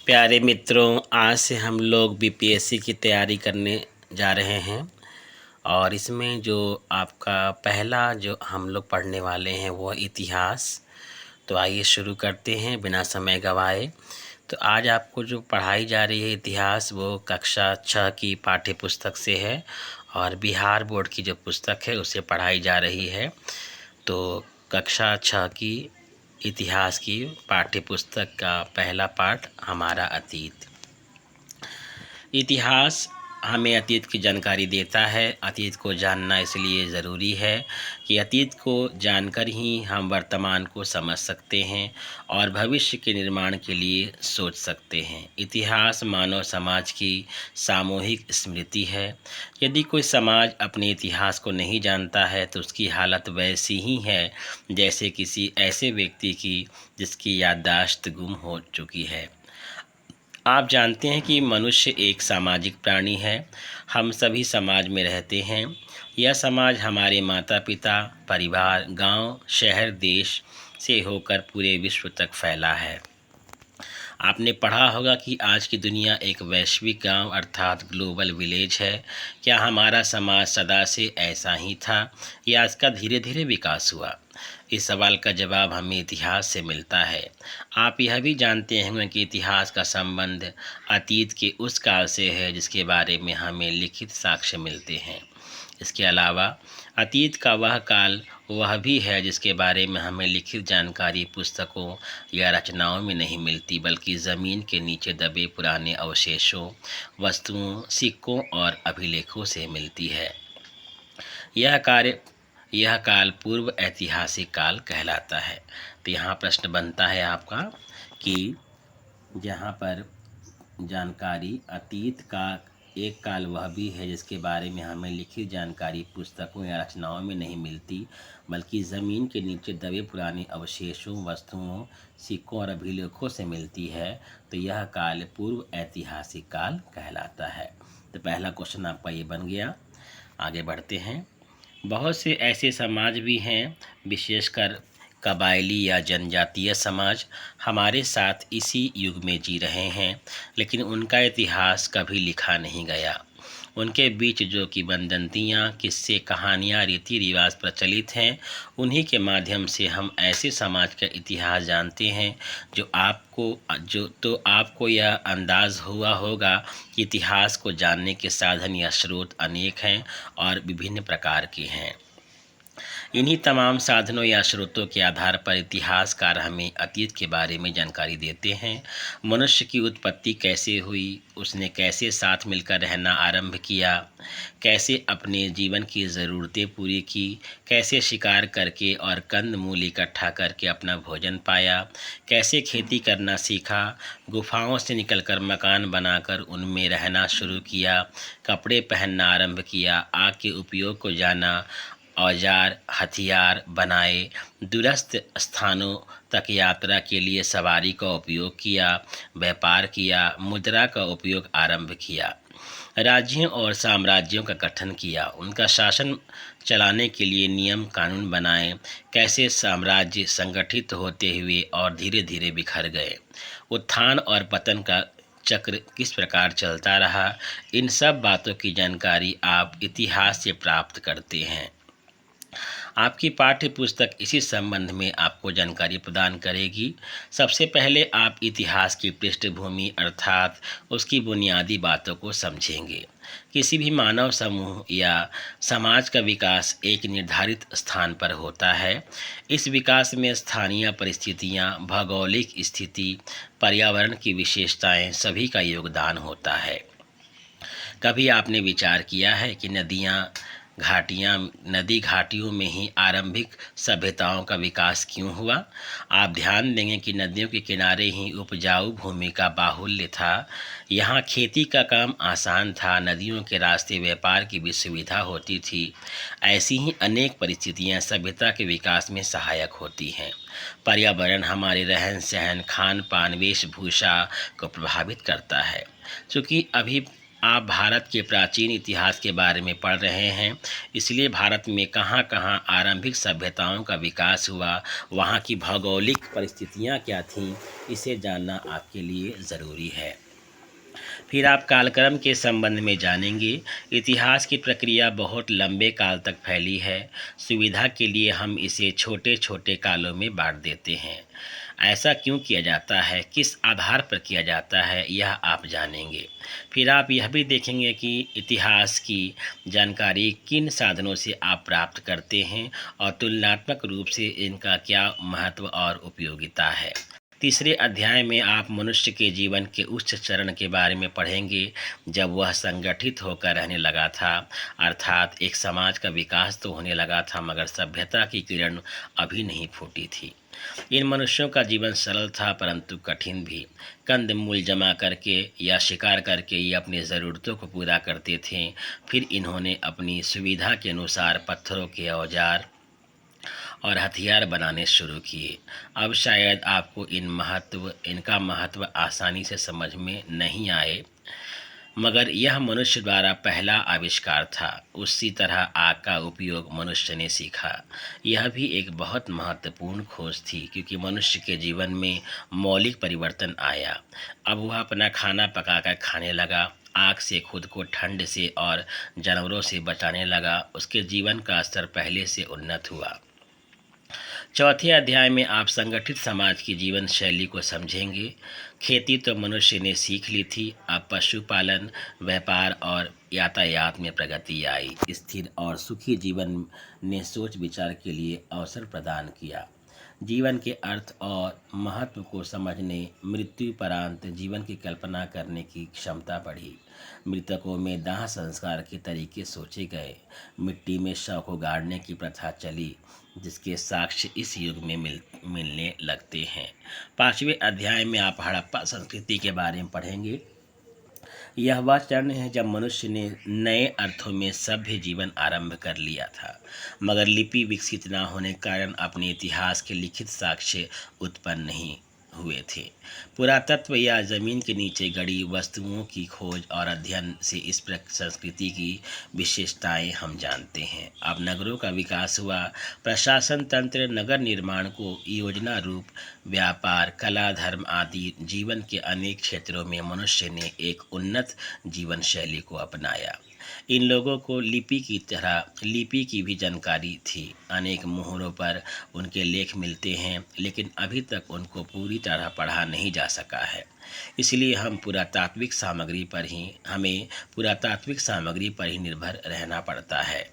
प्यारे मित्रों, आज से हम लोग बीपीएससी की तैयारी करने जा रहे हैं और इसमें जो आपका पहला जो हम लोग पढ़ने वाले हैं वो इतिहास। तो आइए शुरू करते हैं बिना समय गंवाए। तो आज आपको जो पढ़ाई जा रही है इतिहास वो कक्षा 6 की पाठ्य पुस्तक से है और बिहार बोर्ड की जो पुस्तक है उससे पढ़ाई जा रही है। तो कक्षा 6 की इतिहास की पाठ्य पुस्तक का पहला पाठ हमारा अतीत। इतिहास हमें अतीत की जानकारी देता है। अतीत को जानना इसलिए ज़रूरी है कि अतीत को जानकर ही हम वर्तमान को समझ सकते हैं और भविष्य के निर्माण के लिए सोच सकते हैं। इतिहास मानव समाज की सामूहिक स्मृति है। यदि कोई समाज अपने इतिहास को नहीं जानता है तो उसकी हालत वैसी ही है जैसे किसी ऐसे व्यक्ति की जिसकी याददाश्त गुम हो चुकी है। आप जानते हैं कि मनुष्य एक सामाजिक प्राणी है। हम सभी समाज में रहते हैं। यह समाज हमारे माता पिता, परिवार, गांव, शहर, देश से होकर पूरे विश्व तक फैला है। आपने पढ़ा होगा कि आज की दुनिया एक वैश्विक गांव अर्थात ग्लोबल विलेज है। क्या हमारा समाज सदा से ऐसा ही था या इसका धीरे धीरे विकास हुआ? इस सवाल का जवाब हमें इतिहास से मिलता है। आप यह भी जानते होंगे कि इतिहास का संबंध अतीत के उस काल से है जिसके बारे में हमें लिखित साक्ष्य मिलते हैं। इसके अलावा अतीत का वह काल वह भी है जिसके बारे में हमें लिखित जानकारी पुस्तकों या रचनाओं में नहीं मिलती, बल्कि ज़मीन के नीचे दबे पुराने अवशेषों, वस्तुओं, सिक्कों और अभिलेखों से मिलती है। यह काल पूर्व ऐतिहासिक काल कहलाता है। तो यहाँ प्रश्न बनता है आपका कि जहाँ पर जानकारी अतीत का एक काल वह भी है जिसके बारे में हमें लिखित जानकारी पुस्तकों या रचनाओं में नहीं मिलती, बल्कि ज़मीन के नीचे दबे पुराने अवशेषों, वस्तुओं, सिक्कों और अभिलेखों से मिलती है। तो यह काल पूर्व ऐतिहासिक काल कहलाता है। तो पहला क्वेश्चन आपका ये बन गया। आगे बढ़ते हैं। बहुत से ऐसे समाज भी हैं, विशेषकर कबायली या जनजातीय समाज हमारे साथ इसी युग में जी रहे हैं, लेकिन उनका इतिहास कभी लिखा नहीं गया। उनके बीच जो किंवदंतियाँ, किस्से, कहानियाँ, रीति रिवाज प्रचलित हैं, उन्हीं के माध्यम से हम ऐसे समाज का इतिहास जानते हैं जो आपको यह अंदाज़ हुआ होगा कि इतिहास को जानने के साधन या स्रोत अनेक हैं और विभिन्न प्रकार के हैं। इन्हीं तमाम साधनों या स्रोतों के आधार पर इतिहासकार हमें अतीत के बारे में जानकारी देते हैं। मनुष्य की उत्पत्ति कैसे हुई, उसने कैसे साथ मिलकर रहना आरंभ किया, कैसे अपने जीवन की ज़रूरतें पूरी की, कैसे शिकार करके और कंद मूल इकट्ठा करके अपना भोजन पाया, कैसे खेती करना सीखा, गुफाओं से निकलकर मकान बनाकर उनमें रहना शुरू किया, कपड़े पहनना आरंभ किया, आग के उपयोग को जाना, औजार हथियार बनाए, दूरस्थ स्थानों तक यात्रा के लिए सवारी का उपयोग किया, व्यापार किया, मुद्रा का उपयोग आरंभ किया, राज्यों और साम्राज्यों का गठन किया, उनका शासन चलाने के लिए नियम कानून बनाए, कैसे साम्राज्य संगठित होते हुए और धीरे धीरे बिखर गए, उत्थान और पतन का चक्र किस प्रकार चलता रहा। इन सब बातों की जानकारी आप इतिहास से प्राप्त करते हैं। आपकी पाठ्य पुस्तक इसी संबंध में आपको जानकारी प्रदान करेगी। सबसे पहले आप इतिहास की पृष्ठभूमि अर्थात उसकी बुनियादी बातों को समझेंगे। किसी भी मानव समूह या समाज का विकास एक निर्धारित स्थान पर होता है। इस विकास में स्थानीय परिस्थितियाँ, भौगोलिक स्थिति, पर्यावरण की विशेषताएं सभी का योगदान होता है। कभी आपने विचार किया है कि नदी घाटियों में ही आरंभिक सभ्यताओं का विकास क्यों हुआ? आप ध्यान देंगे कि नदियों के किनारे ही उपजाऊ भूमि का बाहुल्य था। यहाँ खेती का काम आसान था, नदियों के रास्ते व्यापार की भी सुविधा होती थी। ऐसी ही अनेक परिस्थितियाँ सभ्यता के विकास में सहायक होती हैं। पर्यावरण हमारे रहन सहन, खान पान, वेशभूषा को प्रभावित करता है। चूँकि अभी आप भारत के प्राचीन इतिहास के बारे में पढ़ रहे हैं, इसलिए भारत में कहाँ कहाँ आरंभिक सभ्यताओं का विकास हुआ, वहाँ की भौगोलिक परिस्थितियाँ क्या थीं, इसे जानना आपके लिए ज़रूरी है। फिर आप कालक्रम के संबंध में जानेंगे। इतिहास की प्रक्रिया बहुत लंबे काल तक फैली है। सुविधा के लिए हम इसे छोटे छोटे कालों में बांट देते हैं। ऐसा क्यों किया जाता है, किस आधार पर किया जाता है, यह आप जानेंगे। फिर आप यह भी देखेंगे कि इतिहास की जानकारी किन साधनों से आप प्राप्त करते हैं और तुलनात्मक रूप से इनका क्या महत्व और उपयोगिता है। तीसरे अध्याय में आप मनुष्य के जीवन के उच्च चरण के बारे में पढ़ेंगे, जब वह संगठित होकर रहने लगा था, अर्थात एक समाज का विकास तो होने लगा था मगर सभ्यता की किरण अभी नहीं फूटी थी। इन मनुष्यों का जीवन सरल था परंतु कठिन भी। कंद मूल जमा करके या शिकार करके ये अपनी ज़रूरतों को पूरा करते थे। फिर इन्होंने अपनी सुविधा के अनुसार पत्थरों के औजार और हथियार बनाने शुरू किए। अब शायद आपको इनका महत्व आसानी से समझ में नहीं आए, मगर यह मनुष्य द्वारा पहला आविष्कार था। उसी तरह आग का उपयोग मनुष्य ने सीखा। यह भी एक बहुत महत्वपूर्ण खोज थी, क्योंकि मनुष्य के जीवन में मौलिक परिवर्तन आया। अब वह अपना खाना पकाकर खाने लगा, आग से खुद को ठंड से और जानवरों से बचाने लगा। उसके जीवन का स्तर पहले से उन्नत हुआ। चौथे अध्याय में आप संगठित समाज की जीवन शैली को समझेंगे। खेती तो मनुष्य ने सीख ली थी, अब पशुपालन, व्यापार और यातायात में प्रगति आई। स्थिर और सुखी जीवन ने सोच विचार के लिए अवसर प्रदान किया। जीवन के अर्थ और महत्व को समझने, मृत्युपरांत जीवन की कल्पना करने की क्षमता बढ़ी। मृतकों में दाह संस्कार के तरीके सोचे गए। मिट्टी में शव को गाड़ने की प्रथा चली, जिसके साक्ष्य इस युग में मिलने लगते हैं। पांचवें अध्याय में आप हड़प्पा संस्कृति के बारे में पढ़ेंगे। यह वह चरण है जब मनुष्य ने नए अर्थों में सभ्य जीवन आरंभ कर लिया था, मगर लिपि विकसित न होने के कारण अपने इतिहास के लिखित साक्ष्य उत्पन्न नहीं हुए थे। पुरातत्व या जमीन के नीचे गड़ी वस्तुओं की खोज और अध्ययन से इस संस्कृति की विशेषताएं हम जानते हैं। अब नगरों का विकास हुआ। प्रशासन तंत्र, नगर निर्माण को योजना रूप, व्यापार, कला, धर्म आदि जीवन के अनेक क्षेत्रों में मनुष्य ने एक उन्नत जीवन शैली को अपनाया। इन लोगों को लिपि की भी जानकारी थी। अनेक मोहरों पर उनके लेख मिलते हैं, लेकिन अभी तक उनको पूरी तरह पढ़ा नहीं जा सका है। इसलिए हमें पुरातात्विक सामग्री पर ही निर्भर रहना पड़ता है।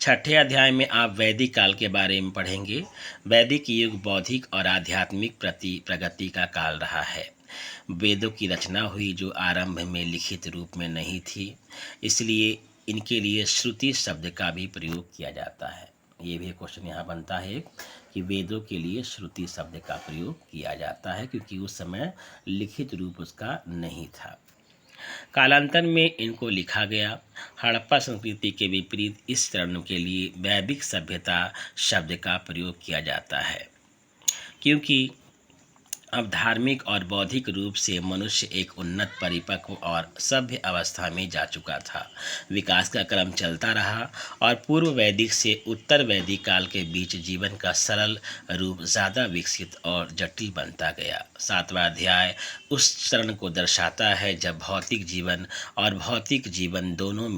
छठे अध्याय में आप वैदिक काल के बारे में पढ़ेंगे। वैदिक युग बौद्धिक और आध्यात्मिक प्रगति का काल रहा है। वेदों की रचना हुई जो आरंभ में लिखित रूप में नहीं थी, इसलिए इनके लिए श्रुति शब्द का भी प्रयोग किया जाता है। ये भी क्वेश्चन यहाँ बनता है कि वेदों के लिए श्रुति शब्द का प्रयोग किया जाता है, क्योंकि उस समय लिखित रूप उसका नहीं था। कालांतर में इनको लिखा गया। हड़प्पा संस्कृति के विपरीत इस चरण के लिए वैदिक सभ्यता शब्द का प्रयोग किया जाता है, क्योंकि अब धार्मिक और बौद्धिक रूप से मनुष्य एक उन्नत, परिपक्व और सभ्य अवस्था में जा चुका था। विकास का क्रम चलता रहा और पूर्व वैदिक से उत्तर वैदिक काल के बीच जीवन का सरल रूप ज़्यादा विकसित और जटिल बनता गया। सातवां अध्याय उस चरण को दर्शाता है जब भौतिक जीवन और बौद्धिक जीवन दोनों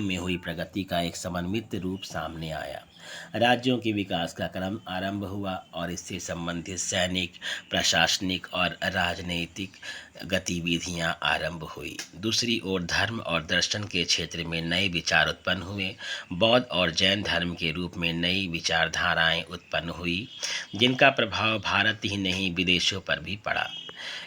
में हुई प्रगति का एक समन्वित रूप सामने आया। राज्यों के विकास का क्रम आरंभ हुआ और इससे संबंधित सैनिक, प्रशासनिक और राजनीतिक गतिविधियां आरंभ हुई। दूसरी ओर धर्म और दर्शन के क्षेत्र में नए विचार उत्पन्न हुए। बौद्ध और जैन धर्म के रूप में नई विचारधाराएं उत्पन्न हुई, जिनका प्रभाव भारत ही नहीं विदेशों पर भी पड़ा।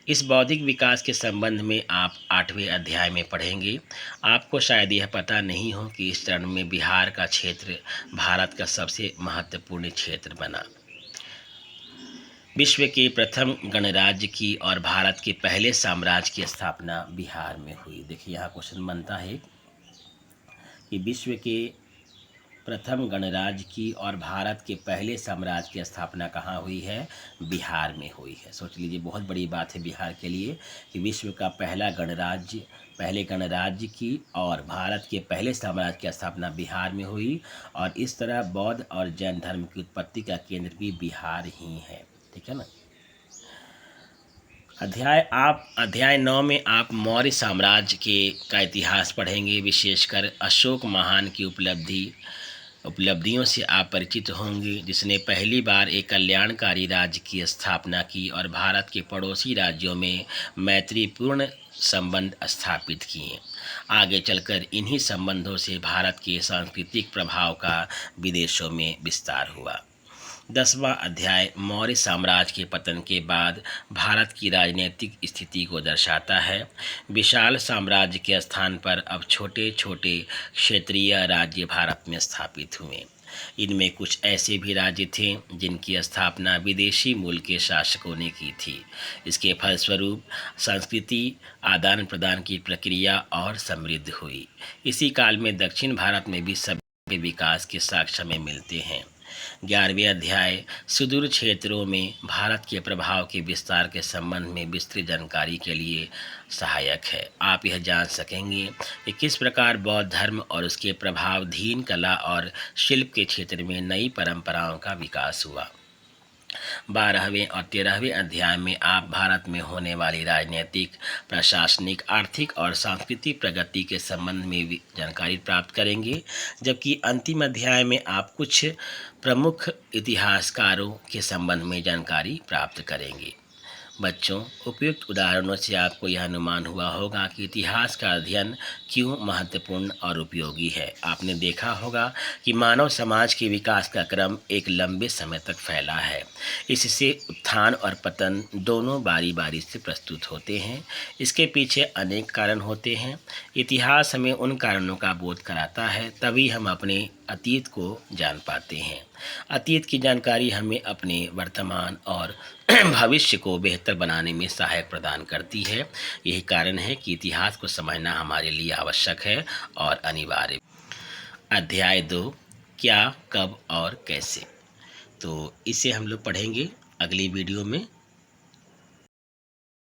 इस बौद्धिक विकास के संबंध में आप 8वें अध्याय में पढ़ेंगे। आपको शायद यह पता नहीं हो कि इस चरण में बिहार का क्षेत्र भारत का सबसे महत्वपूर्ण क्षेत्र बना। विश्व के प्रथम गणराज्य की और भारत के पहले साम्राज्य की स्थापना बिहार में हुई। देखिए यहाँ क्वेश्चन बनता है कि विश्व के प्रथम गणराज्य की और भारत के पहले साम्राज्य की स्थापना कहाँ हुई है? बिहार में हुई है। सोच लीजिए, बहुत बड़ी बात है बिहार के लिए कि विश्व का पहले गणराज्य की और भारत के पहले साम्राज्य की स्थापना बिहार में हुई। और इस तरह बौद्ध और जैन धर्म की उत्पत्ति का केंद्र भी बिहार ही है। ठीक है ना। अध्याय 9 में आप मौर्य साम्राज्य का इतिहास पढ़ेंगे। विशेषकर अशोक महान की उपलब्धियों से आप परिचित होंगे, जिसने पहली बार एक कल्याणकारी राज्य की स्थापना की और भारत के पड़ोसी राज्यों में मैत्रीपूर्ण संबंध स्थापित किए। आगे चलकर इन्हीं संबंधों से भारत के सांस्कृतिक प्रभाव का विदेशों में विस्तार हुआ। 10वां अध्याय मौर्य साम्राज्य के पतन के बाद भारत की राजनीतिक स्थिति को दर्शाता है। विशाल साम्राज्य के स्थान पर अब छोटे छोटे क्षेत्रीय राज्य भारत में स्थापित हुए। इनमें कुछ ऐसे भी राज्य थे जिनकी स्थापना विदेशी मूल के शासकों ने की थी। इसके फलस्वरूप संस्कृति आदान प्रदान की प्रक्रिया और समृद्ध हुई। इसी काल में दक्षिण भारत में भी सभ्यता के विकास के साक्ष्य में मिलते हैं। 11वें अध्याय सुदूर क्षेत्रों में भारत के प्रभाव के विस्तार के संबंध में विस्तृत जानकारी के लिए सहायक है। आप यह जान सकेंगे कि किस प्रकार बौद्ध धर्म और उसके प्रभावधीन कला और शिल्प के क्षेत्र में नई परंपराओं का विकास हुआ। 12वें और 13वें अध्याय में आप भारत में होने वाली राजनीतिक, प्रशासनिक, आर्थिक और सांस्कृतिक प्रगति के संबंध में भी जानकारी प्राप्त करेंगे। जबकि अंतिम अध्याय में आप कुछ प्रमुख इतिहासकारों के संबंध में जानकारी प्राप्त करेंगे। बच्चों, उपयुक्त उदाहरणों से आपको यह अनुमान हुआ होगा कि इतिहास का अध्ययन क्यों महत्वपूर्ण और उपयोगी है। आपने देखा होगा कि मानव समाज के विकास का क्रम एक लंबे समय तक फैला है। इससे उत्थान और पतन दोनों बारी बारी से प्रस्तुत होते हैं। इसके पीछे अनेक कारण होते हैं। इतिहास हमें उन कारणों का बोध कराता है, तभी हम अपने अतीत को जान पाते हैं। अतीत की जानकारी हमें अपने वर्तमान और भविष्य को बेहतर बनाने में सहायक प्रदान करती है। यही कारण है कि इतिहास को समझना हमारे लिए आवश्यक है और अनिवार्य। अध्याय 2 क्या, कब और कैसे, तो इसे हम लोग पढ़ेंगे अगली वीडियो में।